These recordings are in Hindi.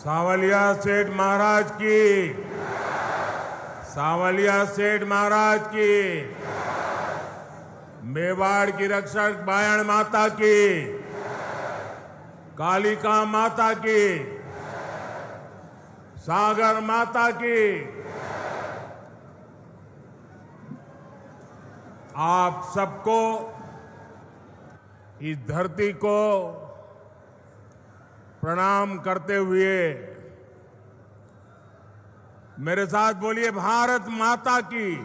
सावलिया सेठ महाराज की, सावलिया सेठ महाराज की, मेवाड़ की रक्षक बायण माता की, कालिका माता की, सागर माता की। आप सबको, इस धरती को प्रणाम करते हुए मेरे साथ बोलिए, भारत माता की,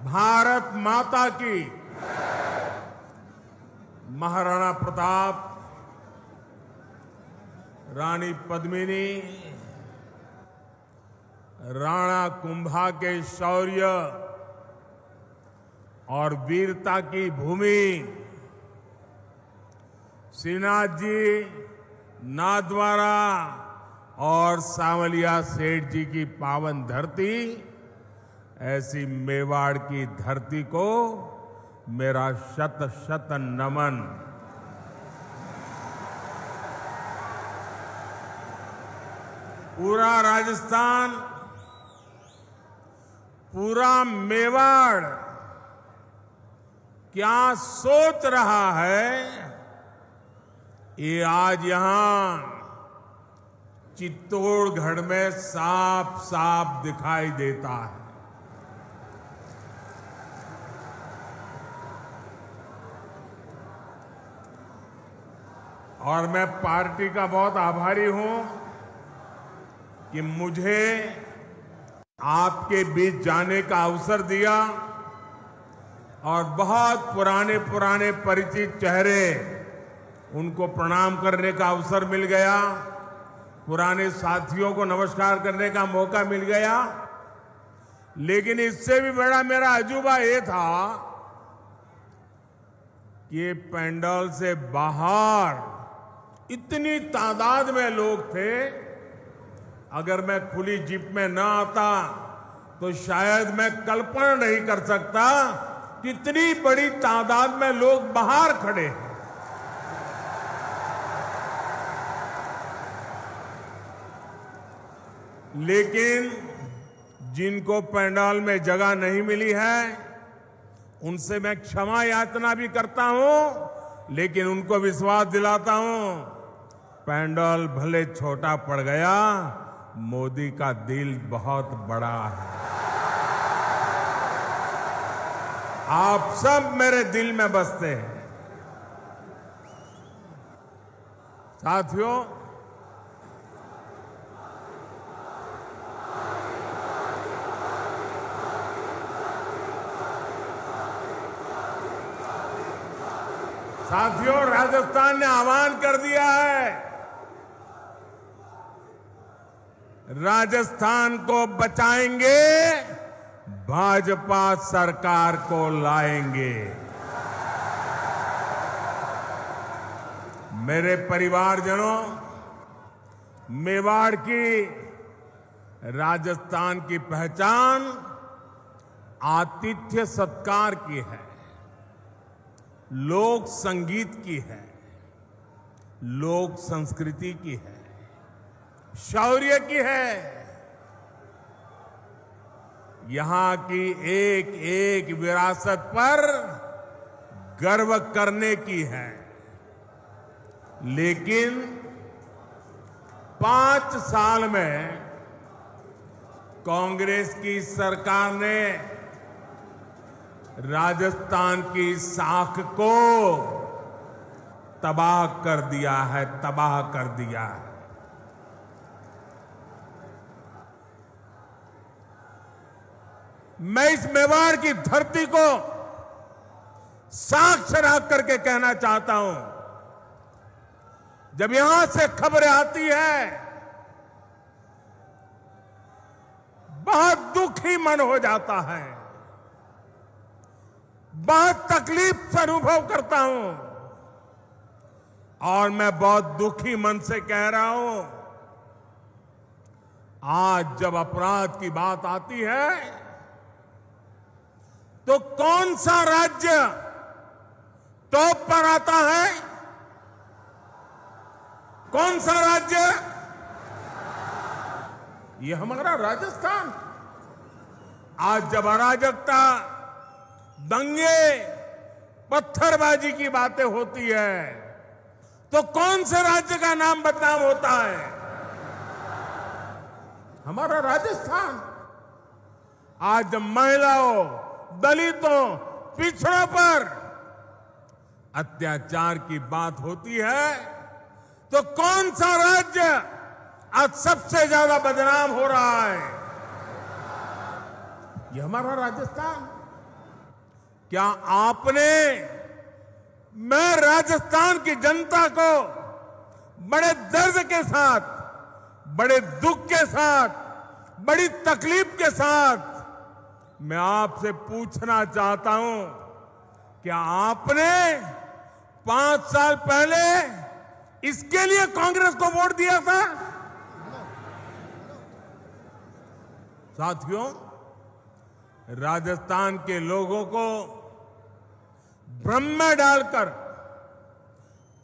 भारत माता की। महाराणा प्रताप, रानी पद्मिनी, राणा कुंभा के शौर्य और वीरता की भूमि, श्रीनाथ जी, नाथद्वारा और सावलिया सेठ जी की पावन धरती, ऐसी मेवाड़ की धरती को मेरा शत शत नमन। पूरा राजस्थान, पूरा मेवाड़ क्या सोच रहा है, ये आज यहां चित्तौड़गढ़ में साफ साफ दिखाई देता है। और मैं पार्टी का बहुत आभारी हूं कि मुझे आपके बीच जाने का अवसर दिया और बहुत पुराने पुराने परिचित चेहरे, उनको प्रणाम करने का अवसर मिल गया, पुराने साथियों को नमस्कार करने का मौका मिल गया। लेकिन इससे भी बड़ा मेरा अजूबा ये था कि ये पंडाल से बाहर इतनी तादाद में लोग थे। अगर मैं खुली जीप में न आता तो शायद मैं कल्पना नहीं कर सकता कितनी बड़ी तादाद में लोग बाहर खड़े हैं। लेकिन जिनको पंडाल में जगह नहीं मिली है, उनसे मैं क्षमा याचना भी करता हूं, लेकिन उनको विश्वास दिलाता हूं, पंडाल भले छोटा पड़ गया, मोदी का दिल बहुत बड़ा है। आप सब मेरे दिल में बसते हैं। साथियों, राजस्थान ने आह्वान कर दिया है, राजस्थान को बचाएंगे, भाजपा सरकार को लाएंगे। मेरे परिवारजनों, मेवाड़ की, राजस्थान की पहचान आतिथ्य सत्कार की है, लोक संगीत की है, लोक संस्कृति की है, शौर्य की है। यहां की एक एक विरासत पर गर्व करने की है। लेकिन 5 साल में कांग्रेस की सरकार ने राजस्थान की साख को तबाह कर दिया है, तबाह कर दिया है। मैं इस मेवाड़ की धरती को साक्ष्य रख करके कहना चाहता हूं, जब यहां से खबरें आती है, बहुत दुखी मन हो जाता है, बहुत तकलीफ से अनुभव करता हूं। और मैं बहुत दुखी मन से कह रहा हूं, आज जब अपराध की बात आती है, तो कौन सा राज्य टॉप पर आता है? कौन सा राज्य ये हमारा राजस्थान। आज जब अराजकता, दंगे, पत्थरबाजी की बातें होती है तो कौन से राज्य का नाम बदनाम होता है? हमारा राजस्थान। आज जब महिलाओं, दलितों, पिछड़ों पर अत्याचार की बात होती है तो कौन सा राज्य आज सबसे ज्यादा बदनाम हो रहा है? ये हमारा राजस्थान। क्या आपने, मैं राजस्थान की जनता को बड़े दर्द के साथ, बड़े दुख के साथ, बड़ी तकलीफ के साथ मैं आपसे पूछना चाहता हूं, क्या आपने 5 साल पहले इसके लिए कांग्रेस को वोट दिया था? साथियों, राजस्थान के लोगों को भ्रम में डालकर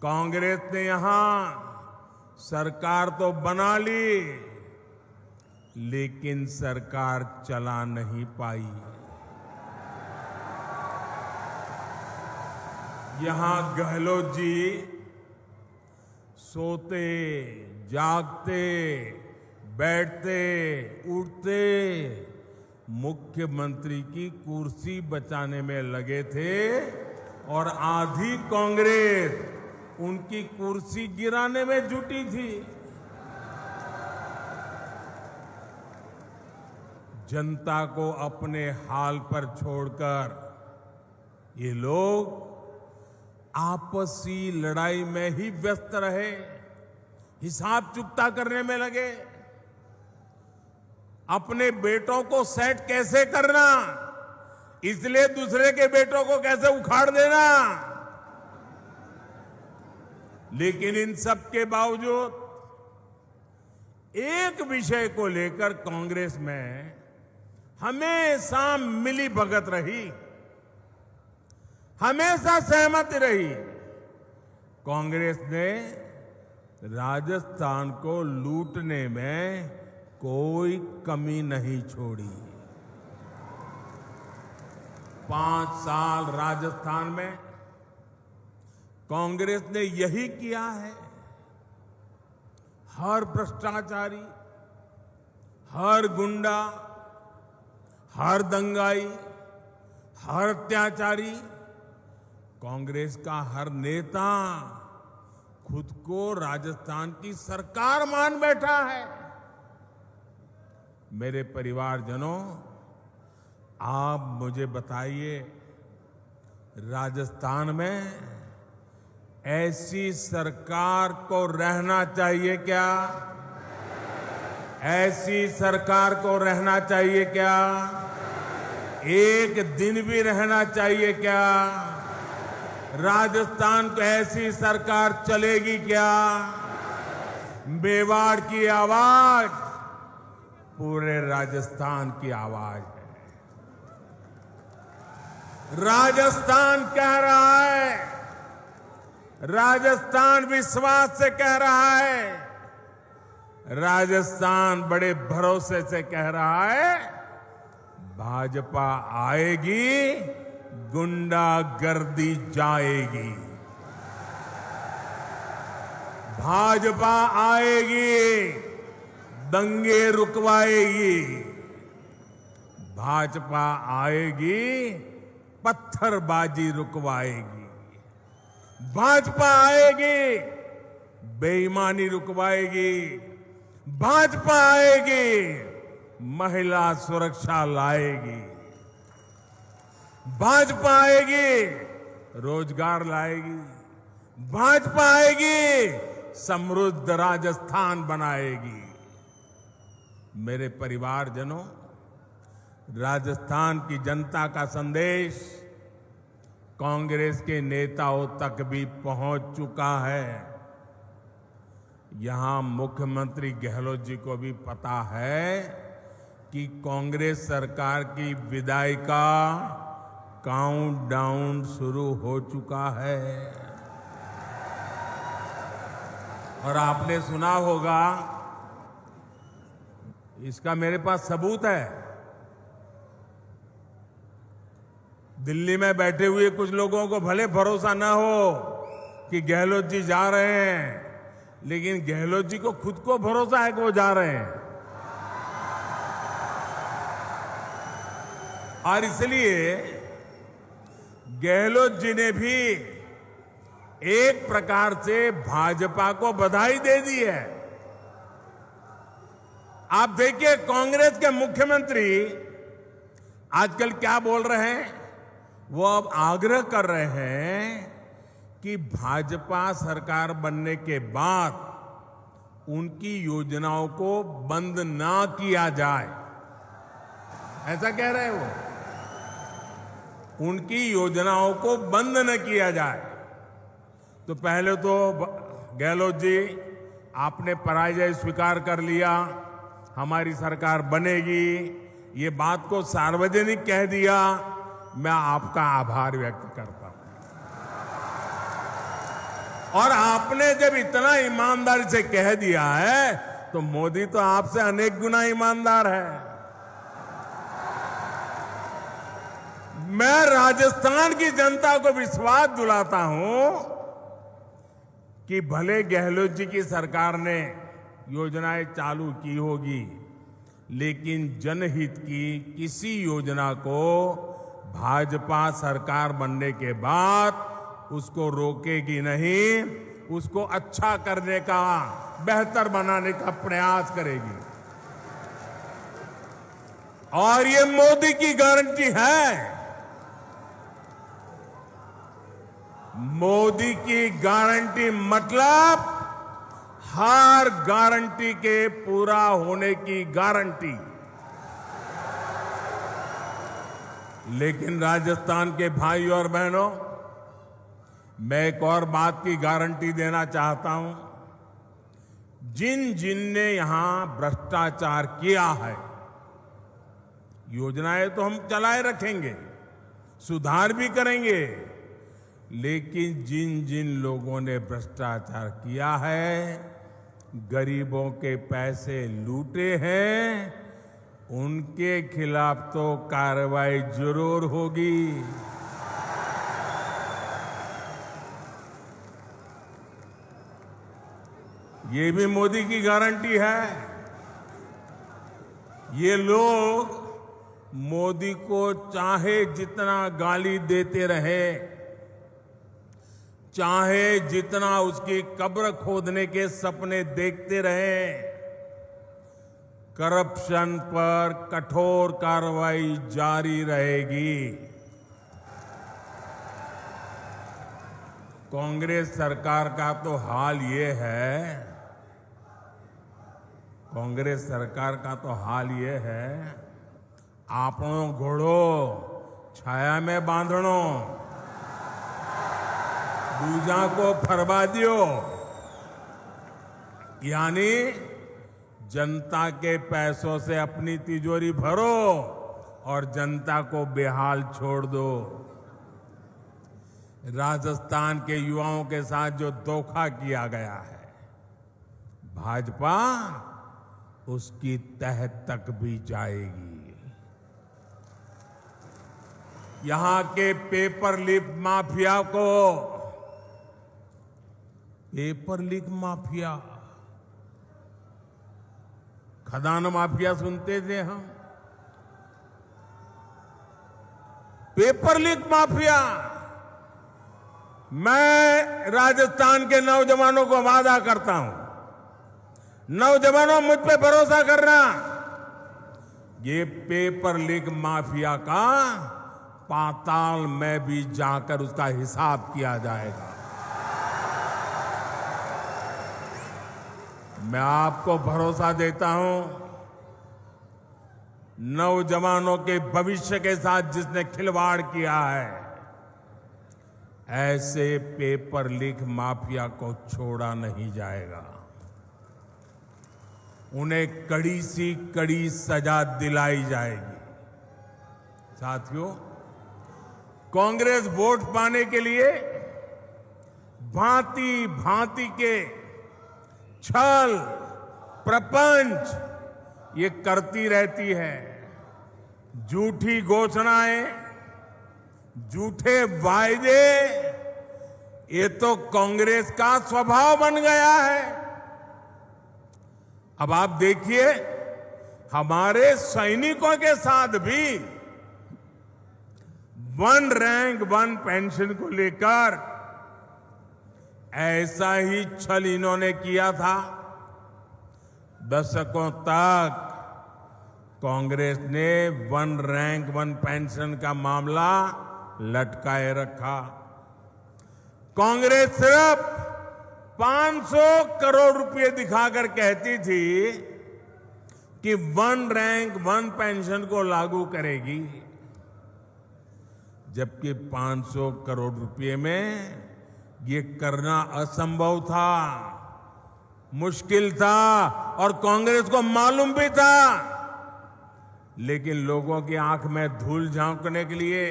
कांग्रेस ने यहां सरकार तो बना ली, लेकिन सरकार चला नहीं पाई। यहां गहलोत जी सोते, जागते, बैठते, उठते मुख्यमंत्री की कुर्सी बचाने में लगे थे और आधी कांग्रेस उनकी कुर्सी गिराने में जुटी थी। जनता को अपने हाल पर छोड़कर ये लोग आपसी लड़ाई में ही व्यस्त रहे, हिसाब चुकता करने में लगे। अपने बेटों को सेट कैसे करना, इसलिए दूसरे के बेटों को कैसे उखाड़ देना। लेकिन इन सब के बावजूद एक विषय को लेकर कांग्रेस में हमेशा मिली भगत रही, हमेशा सहमति रही। कांग्रेस ने राजस्थान को लूटने में कोई कमी नहीं छोड़ी। 5 साल राजस्थान में कांग्रेस ने यही किया है। हर भ्रष्टाचारी, हर गुंडा, हर दंगाई, हर अत्याचारी, कांग्रेस का हर नेता खुद को राजस्थान की सरकार मान बैठा है। मेरे परिवारजनों, आप मुझे बताइए, राजस्थान में ऐसी सरकार को रहना चाहिए क्या? ऐसी सरकार को रहना चाहिए क्या? एक दिन भी रहना चाहिए क्या? राजस्थान को ऐसी सरकार चलेगी क्या? मेवाड़ की आवाज पूरे राजस्थान की आवाज है। राजस्थान कह रहा है, राजस्थान विश्वास से कह रहा है, राजस्थान बड़े भरोसे से कह रहा है, भाजपा आएगी, गुंडागर्दी जाएगी। भाजपा आएगी, दंगे रुकवाएगी। भाजपा आएगी, पत्थरबाजी रुकवाएगी। भाजपा आएगी, बेईमानी रुकवाएगी। भाजपा आएगी, महिला सुरक्षा लाएगी। भाजपा आएगी, रोजगार लाएगी। भाजपा आएगी, समृद्ध राजस्थान बनाएगी। मेरे परिवारजनों, राजस्थान की जनता का संदेश कांग्रेस के नेताओं तक भी पहुंच चुका है। यहां मुख्यमंत्री गहलोत जी को भी पता है कि कांग्रेस सरकार की विदाई का काउंटडाउन शुरू हो चुका है। और आपने सुना होगा, इसका मेरे पास सबूत है। दिल्ली में बैठे हुए कुछ लोगों को भले भरोसा ना हो कि गहलोत जी जा रहे हैं, लेकिन गहलोत जी को खुद को भरोसा है कि वो जा रहे हैं। और इसलिए गहलोत जी ने भी एक प्रकार से भाजपा को बधाई दे दी है। आप देखिए, कांग्रेस के मुख्यमंत्री आजकल क्या बोल रहे हैं? वो अब आग्रह कर रहे हैं कि भाजपा सरकार बनने के बाद उनकी योजनाओं को बंद ना किया जाए। ऐसा कह रहे हैं वो, उनकी योजनाओं को बंद न किया जाए। तो पहले तो गहलोत जी, आपने पराजय स्वीकार कर लिया, हमारी सरकार बनेगी, ये बात को सार्वजनिक कह दिया। मैं आपका आभार व्यक्त करता हूं। और आपने जब इतना ईमानदारी से कह दिया है, तो मोदी तो आपसे अनेक गुना ईमानदार है। मैं राजस्थान की जनता को विश्वास दिलाता हूं कि भले गहलोत जी की सरकार ने योजनाएं चालू की होगी, लेकिन जनहित की किसी योजना को भाजपा सरकार बनने के बाद उसको रोकेगी नहीं, उसको अच्छा करने का, बेहतर बनाने का प्रयास करेगी। और ये मोदी की गारंटी है। मोदी की गारंटी मतलब हर गारंटी के पूरा होने की गारंटी। लेकिन राजस्थान के भाई और बहनों, मैं एक और बात की गारंटी देना चाहता हूं। जिन जिन ने यहां भ्रष्टाचार किया है, योजनाएं तो हम चलाए रखेंगे, सुधार भी करेंगे, लेकिन जिन जिन लोगों ने भ्रष्टाचार किया है, गरीबों के पैसे लूटे हैं, उनके खिलाफ तो कार्रवाई जरूर होगी। ये भी मोदी की गारंटी है। ये लोग मोदी को चाहे जितना गाली देते रहे, चाहे जितना उसकी कब्र खोदने के सपने देखते रहे, करप्शन पर कठोर कार्रवाई जारी रहेगी। कांग्रेस सरकार का तो हाल ये है, कांग्रेस सरकार का तो हाल ये है, आपनो घोड़ो छाया में बांधणो, दूजा को फरवा दियो। यानी जनता के पैसों से अपनी तिजोरी भरो और जनता को बेहाल छोड़ दो। राजस्थान के युवाओं के साथ जो धोखा किया गया है, भाजपा उसकी तह तक भी जाएगी। यहां के पेपर लीक माफिया को, पेपर लीक माफिया, खदान माफिया सुनते थे हम, पेपर लीक माफिया। मैं राजस्थान के नौजवानों को वादा करता हूं, नौजवानों मुझ पे भरोसा करना, ये पेपर लीक माफिया का पाताल में भी जाकर उसका हिसाब किया जाएगा। मैं आपको भरोसा देता हूं, नौजवानों के भविष्य के साथ जिसने खिलवाड़ किया है, ऐसे पेपर लीक माफिया को छोड़ा नहीं जाएगा। उन्हें कड़ी सी कड़ी सजा दिलाई जाएगी। साथियों, कांग्रेस वोट पाने के लिए भांति भांति के छल, प्रपंच ये करती रहती है। झूठी घोषणाएं, झूठे वायदे, ये तो कांग्रेस का स्वभाव बन गया है। अब आप देखिए, हमारे सैनिकों के साथ भी वन रैंक वन पेंशन को लेकर ऐसा ही छल इन्होंने किया था। दशकों तक कांग्रेस ने वन रैंक वन पेंशन का मामला लटकाए रखा। कांग्रेस सिर्फ 500 करोड़ रुपए दिखाकर कहती थी कि वन रैंक वन पेंशन को लागू करेगी, जबकि 500 करोड़ रुपए में ये करना असंभव था, मुश्किल था और कांग्रेस को मालूम भी था। लेकिन लोगों की आंख में धूल झांकने के लिए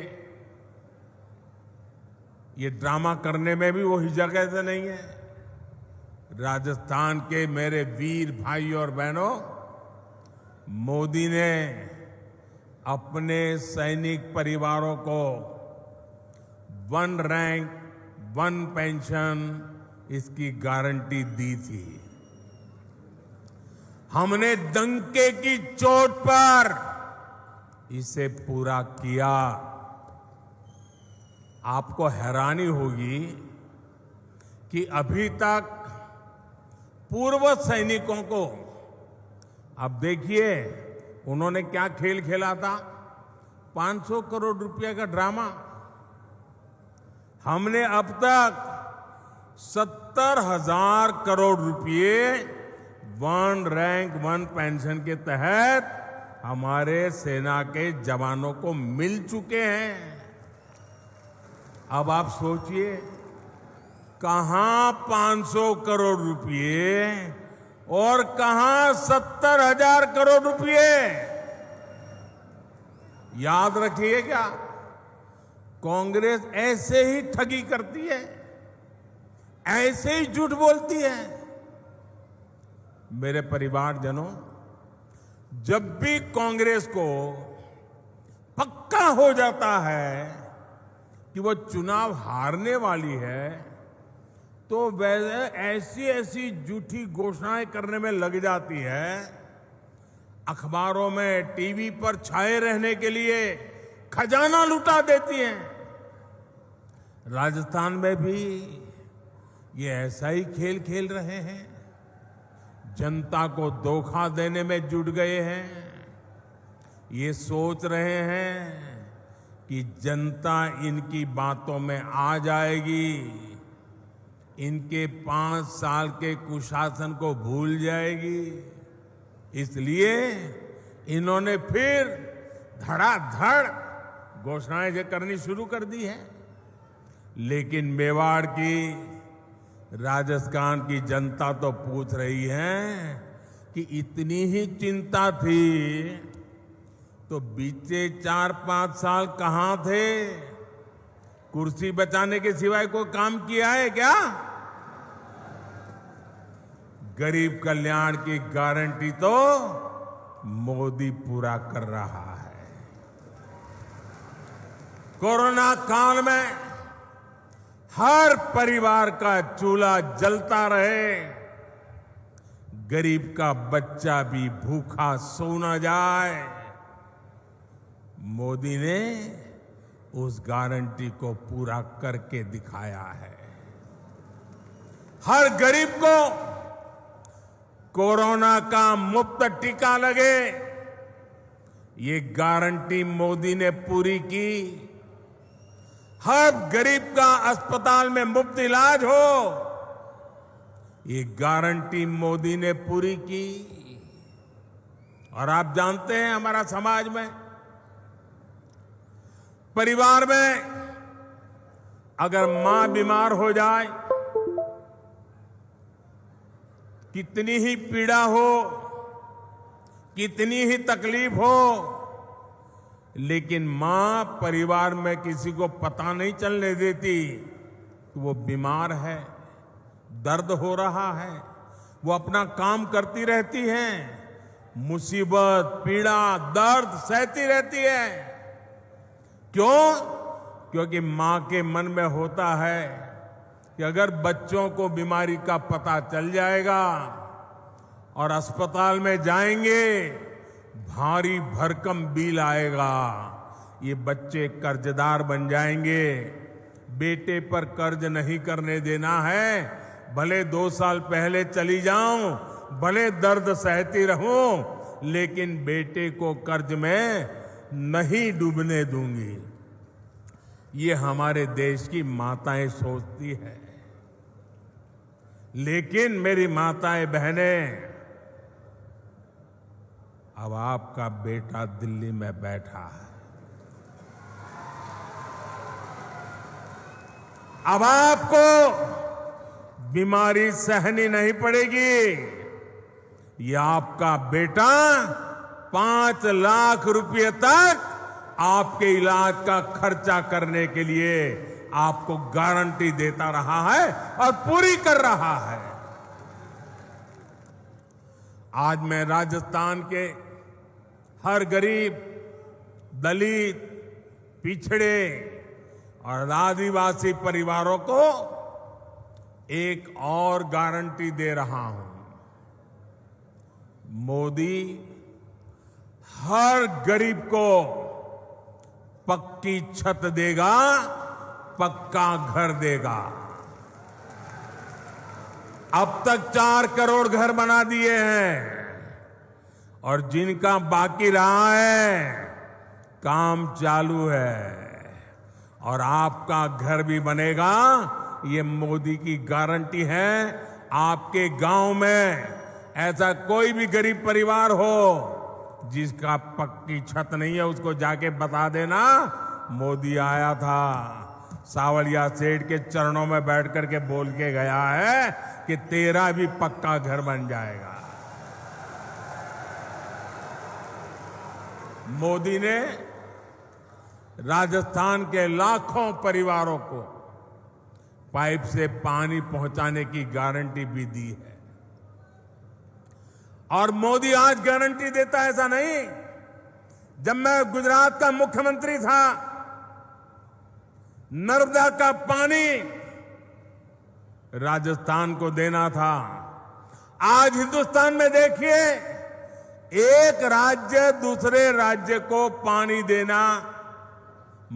ये ड्रामा करने में भी वो हिचक ऐसे नहीं है। राजस्थान के मेरे वीर भाई और बहनों, मोदी ने अपने सैनिक परिवारों को वन रैंक वन पेंशन इसकी गारंटी दी थी। हमने डंके की चोट पर इसे पूरा किया। आपको हैरानी होगी कि अभी तक पूर्व सैनिकों को, अब देखिए उन्होंने क्या खेल खेला था, 500 करोड़ रुपए का ड्रामा। हमने अब तक 70,000 करोड़ रुपए वन रैंक वन पेंशन के तहत हमारे सेना के जवानों को मिल चुके हैं। अब आप सोचिए, कहां 500 करोड़ रुपए और कहां 70,000 करोड़ रुपए। याद रखिए, क्या कांग्रेस ऐसे ही ठगी करती है, ऐसे ही झूठ बोलती है। मेरे परिवारजनों, जब भी कांग्रेस को पक्का हो जाता है कि वो चुनाव हारने वाली है, तो वैसे ऐसी ऐसी झूठी घोषणाएं करने में लग जाती है। अखबारों में, टीवी पर छाए रहने के लिए खजाना लुटा देती हैं। राजस्थान में भी ये ऐसा ही खेल खेल रहे हैं, जनता को धोखा देने में जुट गए हैं। ये सोच रहे हैं कि जनता इनकी बातों में आ जाएगी, इनके 5 साल के कुशासन को भूल जाएगी। इसलिए इन्होंने फिर धड़ाधड़ घोषणाएं करनी शुरू कर दी है। लेकिन मेवाड़ की, राजस्थान की जनता तो पूछ रही है कि इतनी ही चिंता थी तो बीते 4-5 साल कहां थे? कुर्सी बचाने के सिवाय कोई काम किया है क्या? गरीब कल्याण की गारंटी तो मोदी पूरा कर रहा है। कोरोना काल में हर परिवार का चूल्हा जलता रहे, गरीब का बच्चा भी भूखा सो न जाए, मोदी ने उस गारंटी को पूरा करके दिखाया है। हर गरीब को कोरोना का मुफ्त टीका लगे, ये गारंटी मोदी ने पूरी की। हर गरीब का अस्पताल में मुफ्त इलाज हो, ये गारंटी मोदी ने पूरी की। और आप जानते हैं, हमारा समाज में, परिवार में अगर मां बीमार हो जाए, कितनी ही पीड़ा हो, कितनी ही तकलीफ हो, लेकिन मां परिवार में किसी को पता नहीं चलने देती कि वो बीमार है, दर्द हो रहा है। वो अपना काम करती रहती हैं, मुसीबत, पीड़ा, दर्द सहती रहती है। क्यों? क्योंकि मां के मन में होता है कि अगर बच्चों को बीमारी का पता चल जाएगा और अस्पताल में जाएंगे, भारी भरकम बिल आएगा, ये बच्चे कर्जदार बन जाएंगे। बेटे पर कर्ज नहीं करने देना है। भले 2 साल पहले चली जाऊं, भले दर्द सहती रहूं, लेकिन बेटे को कर्ज में नहीं डूबने दूंगी। ये हमारे देश की माताएं सोचती है। लेकिन मेरी माताएं बहनें, अब आपका बेटा दिल्ली में बैठा है। अब आपको बीमारी सहनी नहीं पड़ेगी। ये आपका बेटा 5 लाख रुपए तक आपके इलाज का खर्चा करने के लिए आपको गारंटी देता रहा है और पूरी कर रहा है। आज मैं राजस्थान के हर गरीब, दलित, पिछड़े और आदिवासी परिवारों को एक और गारंटी दे रहा हूं। मोदी हर गरीब को पक्की छत देगा, पक्का घर देगा। अब तक 4 करोड़ घर बना दिए हैं और जिनका बाकी रहा है, काम चालू है। और आपका घर भी बनेगा, ये मोदी की गारंटी है। आपके गांव में ऐसा कोई भी गरीब परिवार हो जिसका पक्की छत नहीं है, उसको जाके बता देना मोदी आया था, सावलिया सेठ के चरणों में बैठ करके बोल के गया है कि तेरा भी पक्का घर बन जाएगा। मोदी ने राजस्थान के लाखों परिवारों को पाइप से पानी पहुंचाने की गारंटी भी दी है। और मोदी आज गारंटी देता है, ऐसा नहीं। जब मैं गुजरात का मुख्यमंत्री था, नर्मदा का पानी राजस्थान को देना था। आज हिंदुस्तान में देखिए, एक राज्य दूसरे राज्य को पानी देना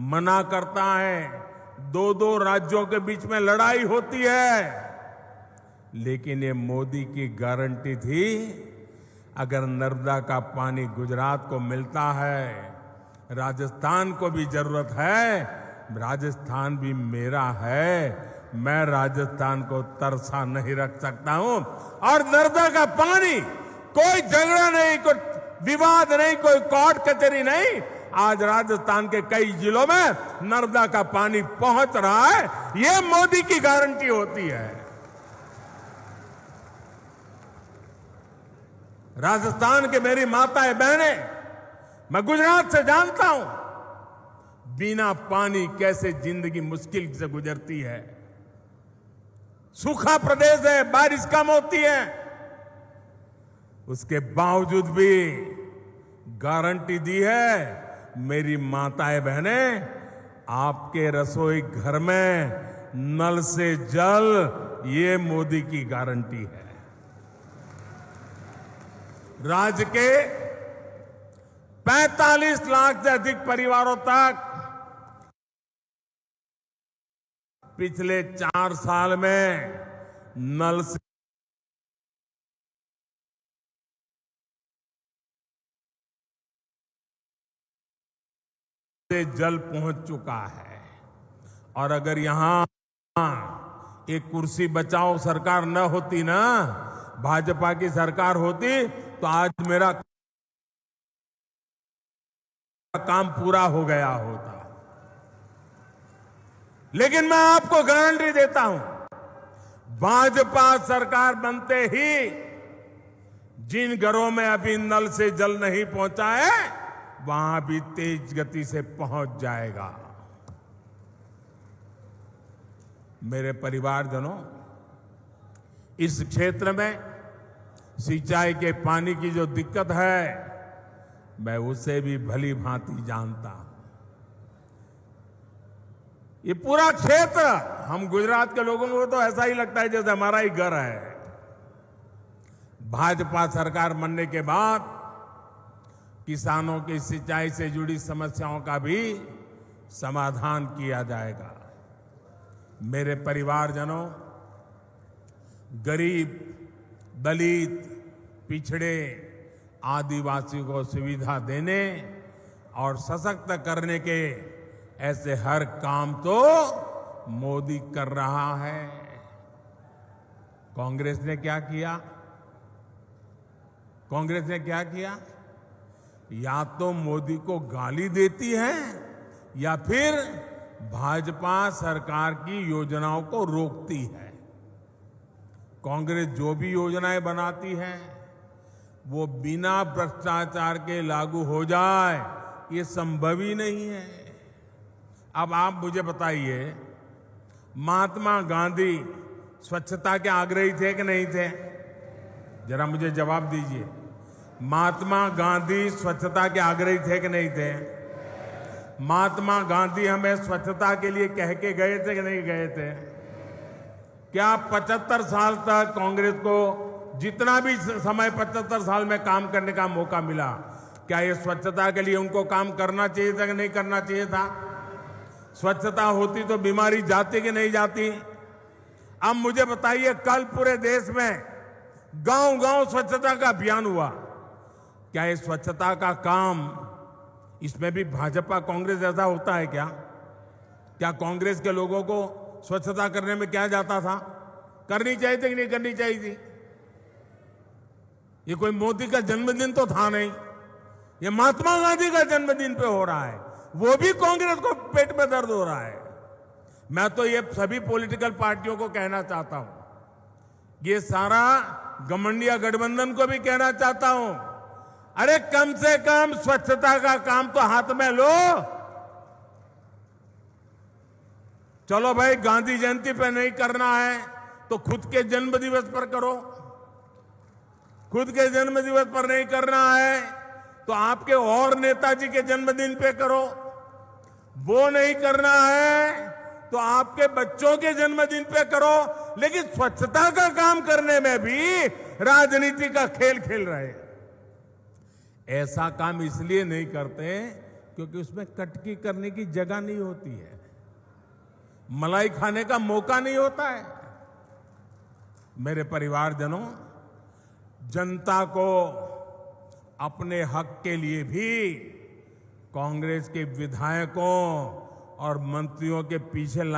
मना करता है। 2-2 राज्यों के बीच में लड़ाई होती है। लेकिन ये मोदी की गारंटी थी, अगर नर्मदा का पानी गुजरात को मिलता है, राजस्थान को भी जरूरत है, राजस्थान भी मेरा है, मैं राजस्थान को तरसा नहीं रख सकता हूं। और नर्मदा का पानी, कोई झगड़ा नहीं, कोई विवाद नहीं, कोई कोर्ट कचहरी नहीं, आज राजस्थान के कई जिलों में नर्मदा का पानी पहुंच रहा है। ये मोदी की गारंटी होती है। राजस्थान के मेरी माताएं बहनें, मैं गुजरात से जानता हूं बिना पानी कैसे जिंदगी मुश्किल से गुजरती है। सूखा प्रदेश है, बारिश कम होती है, उसके बावजूद भी गारंटी दी है। मेरी माताएं बहनें, आपके रसोई घर में नल से जल, ये मोदी की गारंटी है। राज्य के 45 लाख से अधिक परिवारों तक पिछले 4 साल में नल से जल पहुंच चुका है। और अगर यहां एक कुर्सी बचाओ सरकार न होती ना, भाजपा की सरकार होती, तो आज मेरा काम पूरा हो गया होता। लेकिन मैं आपको गारंटी देता हूं, भाजपा सरकार बनते ही जिन घरों में अभी नल से जल नहीं पहुंचा है, वहां भी तेज गति से पहुंच जाएगा। मेरे परिवारजनों, इस क्षेत्र में सिंचाई के पानी की जो दिक्कत है, मैं उसे भी भली भांति जानता हूं। ये पूरा क्षेत्र, हम गुजरात के लोगों को तो ऐसा ही लगता है जैसे हमारा ही घर है। भाजपा सरकार बनने के बाद किसानों की सिंचाई से जुड़ी समस्याओं का भी समाधान किया जाएगा। मेरे परिवारजनों, गरीब, दलित, पिछड़े, आदिवासी को सुविधा देने और सशक्त करने के ऐसे हर काम तो मोदी कर रहा है। कांग्रेस ने क्या किया? कांग्रेस ने क्या किया? या तो मोदी को गाली देती है या फिर भाजपा सरकार की योजनाओं को रोकती है। कांग्रेस जो भी योजनाएं बनाती है वो बिना भ्रष्टाचार के लागू हो जाए, ये संभव ही नहीं है। अब आप मुझे बताइए, महात्मा गांधी स्वच्छता के आग्रही थे कि नहीं थे? जरा मुझे जवाब दीजिए। महात्मा गांधी स्वच्छता के आग्रही थे कि नहीं थे? महात्मा गांधी हमें स्वच्छता के लिए कह के गए थे कि नहीं गए थे? क्या 75 साल तक कांग्रेस को जितना भी समय 75 साल में काम करने का मौका मिला, क्या ये स्वच्छता के लिए उनको काम करना चाहिए था कि नहीं करना चाहिए था? स्वच्छता होती तो बीमारी जाती कि नहीं जाती? अब मुझे बताइए, कल पूरे देश में गांव-गांव स्वच्छता का अभियान हुआ। क्या ये स्वच्छता का काम, इसमें भी भाजपा कांग्रेस जैसा होता है क्या? क्या कांग्रेस के लोगों को स्वच्छता करने में क्या जाता था? करनी चाहिए थी कि नहीं करनी चाहिए थी? ये कोई मोदी का जन्मदिन तो था नहीं, ये महात्मा गांधी का जन्मदिन पे हो रहा है, वो भी कांग्रेस को पेट में दर्द हो रहा है। मैं तो ये सभी पॉलिटिकल पार्टियों को कहना चाहता हूं, ये सारा गठबंधन गठबंधन को भी कहना चाहता हूं, अरे कम से कम स्वच्छता का काम तो हाथ में लो। चलो भाई, गांधी जयंती पे नहीं करना है तो खुद के जन्म दिवस पर करो। खुद के जन्म दिवस पर नहीं करना है तो आपके और नेताजी के जन्मदिन पे करो। वो नहीं करना है तो आपके बच्चों के जन्मदिन पे करो। लेकिन स्वच्छता का काम करने में भी राजनीति का खेल खेल रहे। ऐसा काम इसलिए नहीं करते क्योंकि उसमें कटकी करने की जगह नहीं होती है, मलाई खाने का मौका नहीं होता है। मेरे परिवारजनों, जनता को अपने हक के लिए भी कांग्रेस के विधायकों और मंत्रियों के पीछे